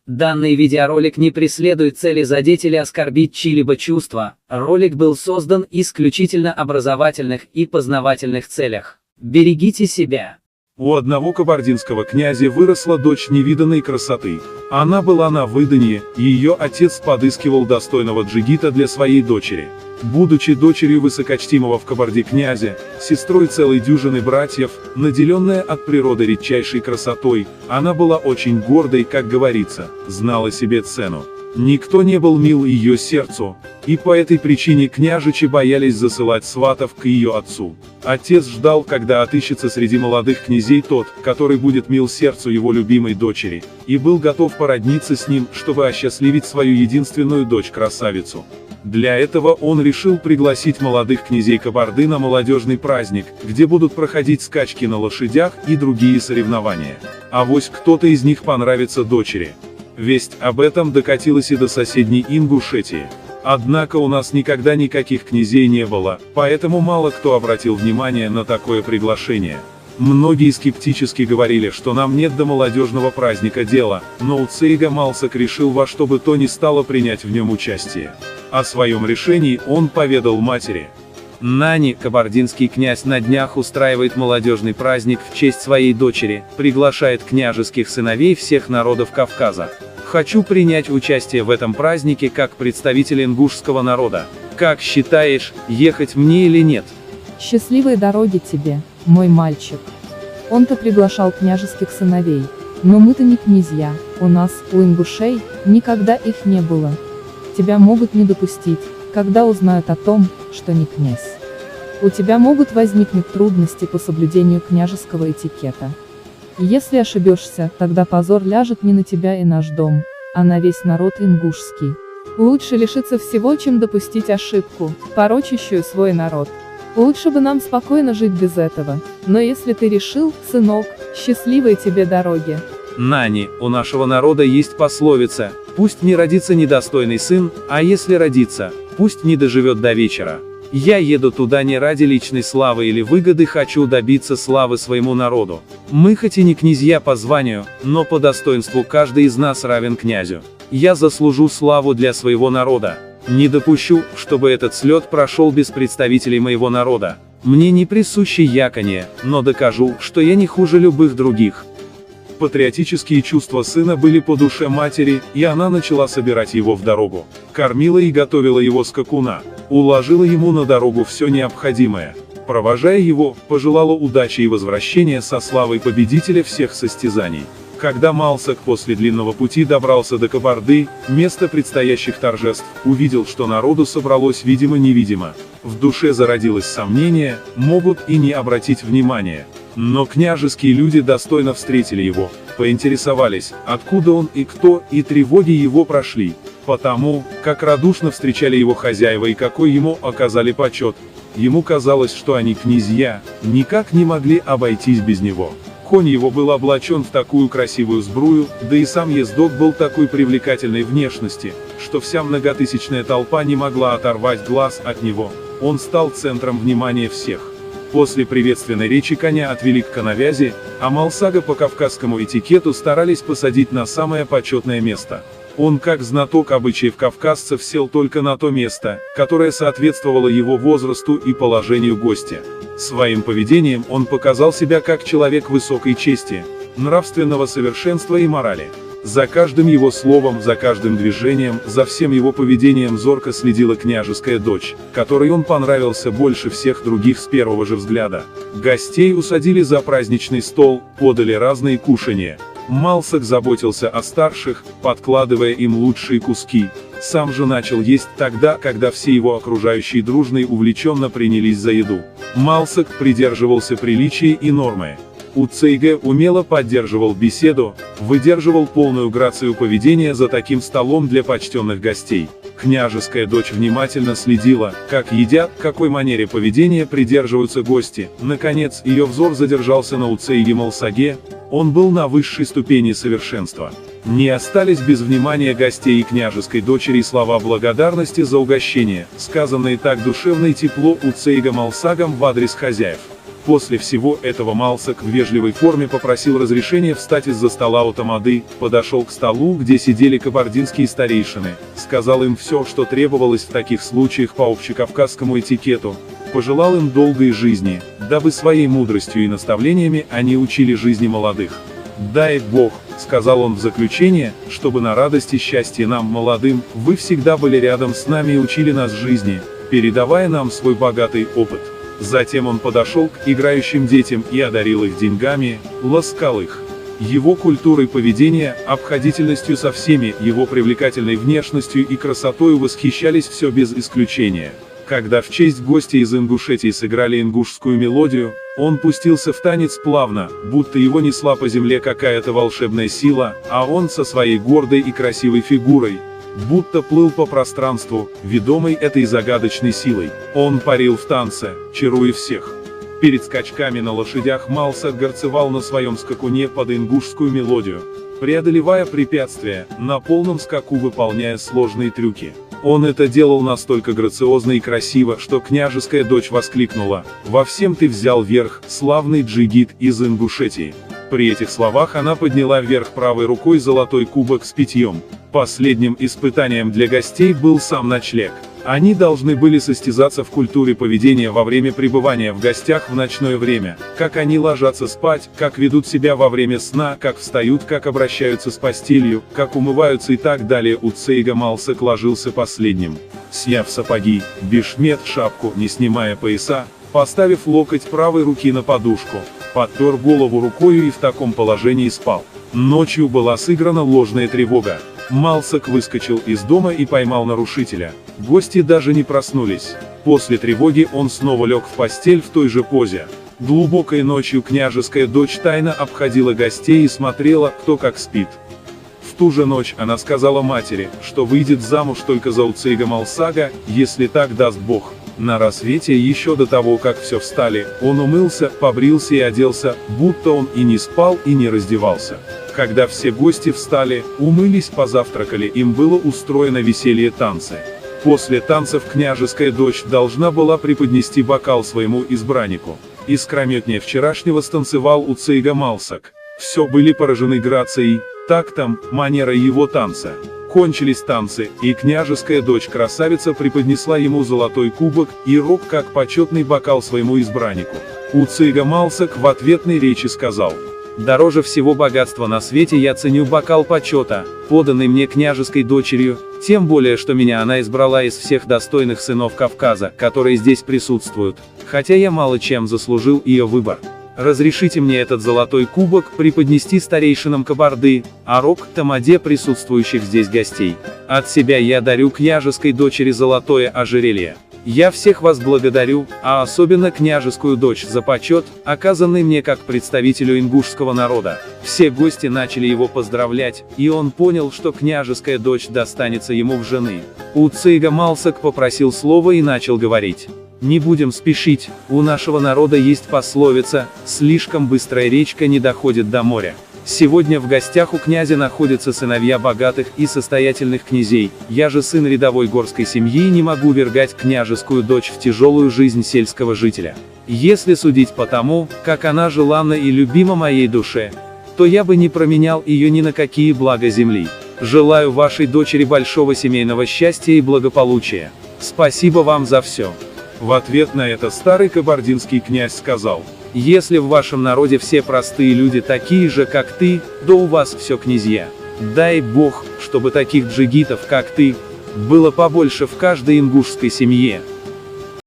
Данный видеоролик не преследует цели задеть или оскорбить чьи-либо чувства. Ролик был создан исключительно образовательных и познавательных целях. Берегите себя. У одного кабардинского князя выросла дочь невиданной красоты. Она была на выданье, и ее отец подыскивал достойного джигита для своей дочери. Будучи дочерью высокочтимого в Кабарде князя, сестрой целой дюжины братьев, наделенная от природы редчайшей красотой, она была очень гордой, как говорится, знала себе цену. Никто не был мил ее сердцу, и по этой причине княжичи боялись засылать сватов к ее отцу. Отец ждал, когда отыщется среди молодых князей тот, который будет мил сердцу его любимой дочери, и был готов породниться с ним, чтобы осчастливить свою единственную дочь-красавицу. Для этого он решил пригласить молодых князей Кабарды на молодежный праздник, где будут проходить скачки на лошадях и другие соревнования. Авось кто-то из них понравится дочери. Весть об этом докатилась и до соседней Ингушетии. Однако у нас никогда никаких князей не было, поэтому мало кто обратил внимание на такое приглашение. Многие скептически говорили, что нам нет до молодежного праздника дела, но Уцейга Малсак решил во что бы то ни стало принять в нем участие. О своем решении он поведал матери. Нани, кабардинский князь, на днях устраивает молодежный праздник в честь своей дочери, приглашает княжеских сыновей всех народов Кавказа. Хочу принять участие в этом празднике как представитель ингушского народа. Как считаешь, ехать мне или нет? Счастливой дороги тебе, мой мальчик. Он-то приглашал княжеских сыновей, но мы-то не князья, у нас, у ингушей, никогда их не было. Тебя могут не допустить, когда узнают о том, что не князь. У тебя могут возникнуть трудности по соблюдению княжеского этикета. И если ошибешься, тогда позор ляжет не на тебя и наш дом, а на весь народ ингушский. Лучше лишиться всего, чем допустить ошибку, порочащую свой народ. Лучше бы нам спокойно жить без этого, но если ты решил, сынок, счастливой тебе дороги. Нани, у нашего народа есть пословица: пусть не родится недостойный сын, а если родится, пусть не доживет до вечера. Я еду туда не ради личной славы или выгоды, хочу добиться славы своему народу. Мы хоть и не князья по званию, но по достоинству каждый из нас равен князю. Я заслужу славу для своего народа. Не допущу, чтобы этот слет прошел без представителей моего народа. Мне не присуще яканье, но докажу, что я не хуже любых других. Патриотические чувства сына были по душе матери, и она начала собирать его в дорогу. Кормила и готовила его скакуна, уложила ему на дорогу все необходимое. Провожая его, пожелала удачи и возвращения со славой победителя всех состязаний. Когда Малсак после длинного пути добрался до Кабарды, места предстоящих торжеств, увидел, что народу собралось видимо-невидимо. В душе зародилось сомнение, могут и не обратить внимания. Но княжеские люди достойно встретили его, поинтересовались, откуда он и кто, и тревоги его прошли, потому, как радушно встречали его хозяева и какой ему оказали почет. Ему казалось, что они князья, никак не могли обойтись без него. Конь его был облачен в такую красивую сбрую, да и сам ездок был такой привлекательной внешности, что вся многотысячная толпа не могла оторвать глаз от него. Он стал центром внимания всех. После приветственной речи коня отвели к коновязи, а Малсага по кавказскому этикету старались посадить на самое почетное место. Он, как знаток обычаев кавказцев, сел только на то место, которое соответствовало его возрасту и положению гостя. Своим поведением он показал себя как человек высокой чести, нравственного совершенства и морали. За каждым его словом, за каждым движением, за всем его поведением зорко следила княжеская дочь, которой он понравился больше всех других с первого же взгляда. Гостей усадили за праздничный стол, подали разные кушанья. Малсак заботился о старших, подкладывая им лучшие куски. Сам же начал есть тогда, когда все его окружающие дружно и увлеченно принялись за еду. Малсак придерживался приличия и нормы. Уцейга умело поддерживал беседу, выдерживал полную грацию поведения за таким столом для почтенных гостей. Княжеская дочь внимательно следила, как едят, какой манере поведения придерживаются гости. Наконец, ее взор задержался на Уцейге Малсаге. Он был на высшей ступени совершенства. Не остались без внимания гостей и княжеской дочери слова благодарности за угощение, сказанные так душевно и тепло Уцейга Малсагом в адрес хозяев. После всего этого Малсак в вежливой форме попросил разрешения встать из-за стола у тамады, подошел к столу, где сидели кабардинские старейшины, сказал им все, что требовалось в таких случаях по общекавказскому этикету, пожелал им долгой жизни, дабы своей мудростью и наставлениями они учили жизни молодых. «Дай Бог», — сказал он в заключение, — «чтобы на радость и счастье нам, молодым, вы всегда были рядом с нами и учили нас жизни, передавая нам свой богатый опыт». Затем он подошел к играющим детям и одарил их деньгами, ласкал их. Его культурой поведения, обходительностью со всеми, его привлекательной внешностью и красотою восхищались все без исключения. Когда в честь гостей из Ингушетии сыграли ингушскую мелодию, он пустился в танец плавно, будто его несла по земле какая-то волшебная сила, а он со своей гордой и красивой фигурой, будто плыл по пространству, ведомый этой загадочной силой. Он парил в танце, чаруя всех. Перед скачками на лошадях Малсак горцевал на своем скакуне под ингушскую мелодию, преодолевая препятствия, на полном скаку выполняя сложные трюки. Он это делал настолько грациозно и красиво, что княжеская дочь воскликнула: «Во всем ты взял верх, славный джигит из Ингушетии». При этих словах она подняла вверх правой рукой золотой кубок с питьем. Последним испытанием для гостей был сам ночлег. Они должны были состязаться в культуре поведения во время пребывания в гостях в ночное время, как они ложатся спать, как ведут себя во время сна, как встают, как обращаются с постелью, как умываются и так далее. Уцейга Малсак ложился последним. Сняв сапоги, бешмет, шапку, не снимая пояса, поставив локоть правой руки на подушку, подпер голову рукою и в таком положении спал. Ночью была сыграна ложная тревога. Малсак выскочил из дома и поймал нарушителя. Гости даже не проснулись. После тревоги он снова лег в постель в той же позе. Глубокой ночью княжеская дочь тайно обходила гостей и смотрела, кто как спит. В ту же ночь она сказала матери, что выйдет замуж только за Уцейга Малсага, если так даст Бог. На рассвете, еще до того, как все встали, он умылся, побрился и оделся, будто он и не спал, и не раздевался. Когда все гости встали, умылись, позавтракали, им было устроено веселье танцы. После танцев княжеская дочь должна была преподнести бокал своему избраннику. Искрометнее вчерашнего станцевал Уцейга Малсак. Все были поражены грацией, тактом, манерой его танца. Кончились танцы, и княжеская дочь-красавица преподнесла ему золотой кубок и рог как почетный бокал своему избраннику. Уцейга Малсак в ответной речи сказал: «Дороже всего богатства на свете я ценю бокал почета, поданный мне княжеской дочерью, тем более что меня она избрала из всех достойных сынов Кавказа, которые здесь присутствуют, хотя я мало чем заслужил ее выбор. Разрешите мне этот золотой кубок преподнести старейшинам Кабарды, а рог — тамаде присутствующих здесь гостей. От себя я дарю княжеской дочери золотое ожерелье. Я всех вас благодарю, а особенно княжескую дочь за почет, оказанный мне как представителю ингушского народа». Все гости начали его поздравлять, и он понял, что княжеская дочь достанется ему в жены. Уцейга Малсак попросил слова и начал говорить. «Не будем спешить, у нашего народа есть пословица: слишком быстрая речка не доходит до моря. Сегодня в гостях у князя находятся сыновья богатых и состоятельных князей, я же сын рядовой горской семьи и не могу вергать княжескую дочь в тяжелую жизнь сельского жителя. Если судить по тому, как она желанна и любима моей душе, то я бы не променял ее ни на какие блага земли. Желаю вашей дочери большого семейного счастья и благополучия. Спасибо вам за все». В ответ на это старый кабардинский князь сказал: «Если в вашем народе все простые люди такие же, как ты, то у вас все князья. Дай Бог, чтобы таких джигитов, как ты, было побольше в каждой ингушской семье».